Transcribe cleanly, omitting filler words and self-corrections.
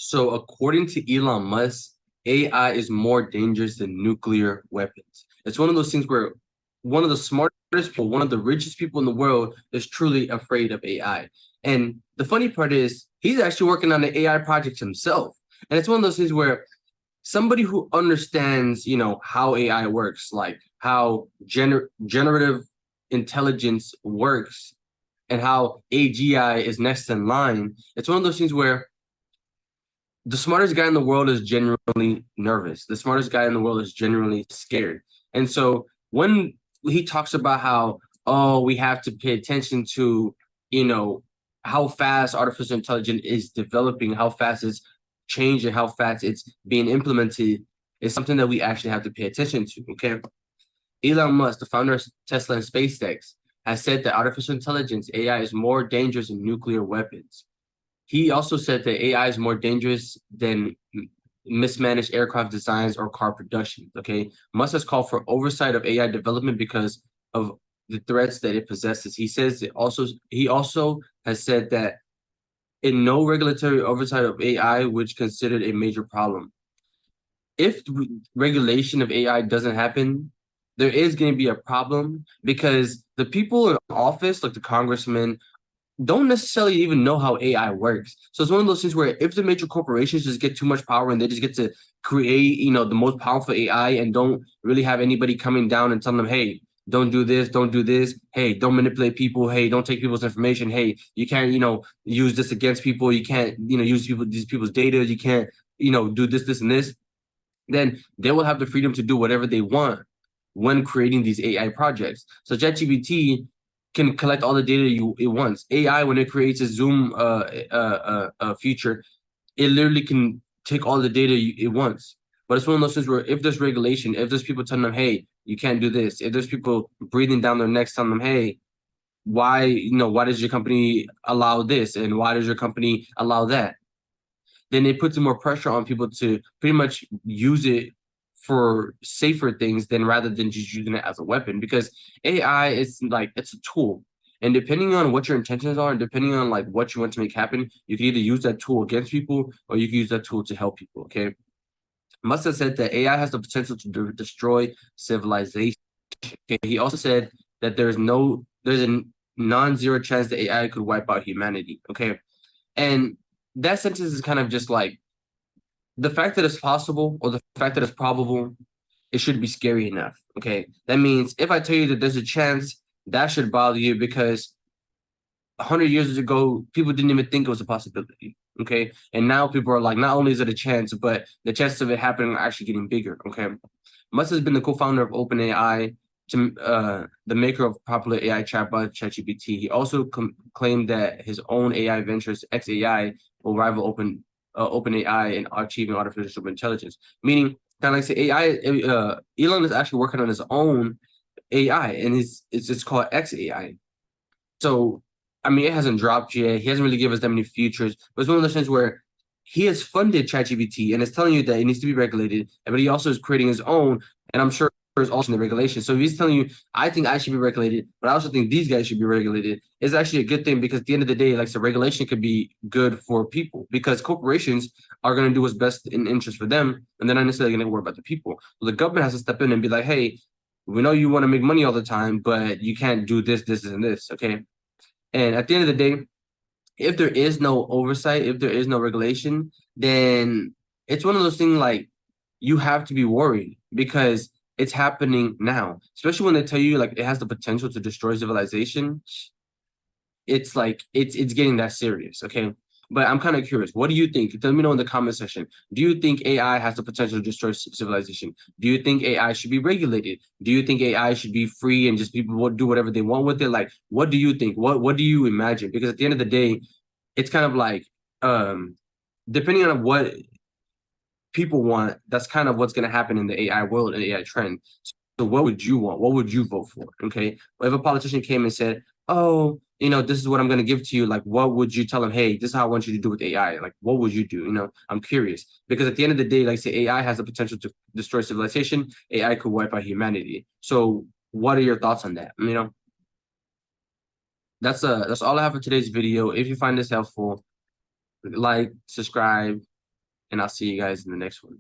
So according to Elon Musk, AI is more dangerous than nuclear weapons. It's one of those things where one of the smartest people, one of the richest people in the world is truly afraid of AI. And the funny part is he's actually working on the AI project himself. And it's one of those things where somebody who understands, how AI works, like how generative intelligence works and how AGI is next in line, it's one of those things where the smartest guy in the world is genuinely nervous. The smartest guy in the world is genuinely scared. And so when he talks about how, oh, we have to pay attention to, how fast artificial intelligence is developing, how fast it's changing, how fast it's being implemented, is something that we actually have to pay attention to. Okay. Elon Musk, the founder of Tesla and SpaceX, has said that artificial intelligence, AI, is more dangerous than nuclear weapons. He also said that AI is more dangerous than mismanaged aircraft designs or car production. Okay, Musk has called for oversight of AI development because of the threats that it possesses. He also has said that in no regulatory oversight of AI, which considered a major problem. If regulation of AI doesn't happen, there is going to be a problem because the people in office, like the congressmen, don't necessarily even know how AI works. So it's one of those things where if the major corporations just get too much power and they just get to create, the most powerful AI and don't really have anybody coming down and telling them, hey, don't do this, don't do this. Hey, don't manipulate people. Hey, don't take people's information. Hey, you can't, use this against people. You can't, use these people's data. You can't, do this, and this. Then they will have the freedom to do whatever they want when creating these AI projects. So ChatGPT can collect all the data it wants. AI, when it creates a Zoom feature, it literally can take all the data it wants. But it's one of those things where if there's regulation, if there's people telling them, hey, you can't do this, if there's people breathing down their necks telling them, hey, why does your company allow this and why does your company allow that? Then it puts more pressure on people to pretty much use it for safer things than rather than just using it as a weapon, because AI is like, it's a tool. And depending on what your intentions are and depending on like what you want to make happen, you can either use that tool against people or you can use that tool to help people. Okay. Musk has said that AI has the potential to destroy civilization. Okay. He also said that there's a non-zero chance that AI could wipe out humanity. Okay. And that sentence is kind of just like the fact that it's possible or the fact that it's probable, it should be scary enough. Okay. That means if I tell you that there's a chance, that should bother you because 100 years ago, people didn't even think it was a possibility. Okay. And now people are like, not only is it a chance, but the chances of it happening are actually getting bigger. Okay. Musk has been the co-founder of OpenAI, the maker of popular AI chatbot ChatGPT. He also claimed that his own AI ventures, XAI, will rival OpenAI in achieving artificial intelligence. Meaning, kind of like say AI, Elon is actually working on his own AI, and it's called XAI. So, I mean, it hasn't dropped yet. He hasn't really given us that many features, but it's one of those things where he has funded ChatGPT and is telling you that it needs to be regulated, but he also is creating his own, and I'm sure there's also the regulation. So if he's telling you, I think I should be regulated, but I also think these guys should be regulated, it's actually a good thing because at the end of the day, like, so regulation could be good for people because corporations are going to do what's best in interest for them, and they're not necessarily going to worry about the people. Well, the government has to step in and be like, hey, we know you want to make money all the time, but you can't do this, this, and this, okay? And at the end of the day, if there is no oversight, if there is no regulation, then it's one of those things like you have to be worried because it's happening now, especially when they tell you like it has the potential to destroy civilization. It's like it's getting that serious, okay? But I'm kind of curious. What do you think? Let me know in the comment section. Do you think AI has the potential to destroy civilization? Do you think AI should be regulated? Do you think AI should be free and just people will do whatever they want with it? Like, what do you think? What do you imagine? Because at the end of the day, it's kind of like depending on what people want, that's kind of what's going to happen in the AI world and AI trend. So what would you want? What would you vote for? Okay. If a politician came and said, oh, this is what I'm going to give to you, like, what would you tell them? Hey, this is how I want you to do with AI. Like, what would you do? I'm curious because at the end of the day, like, say AI has the potential to destroy civilization. AI could wipe out humanity. So what are your thoughts on that? That's all I have for today's video. If you find this helpful, like, subscribe, and I'll see you guys in the next one.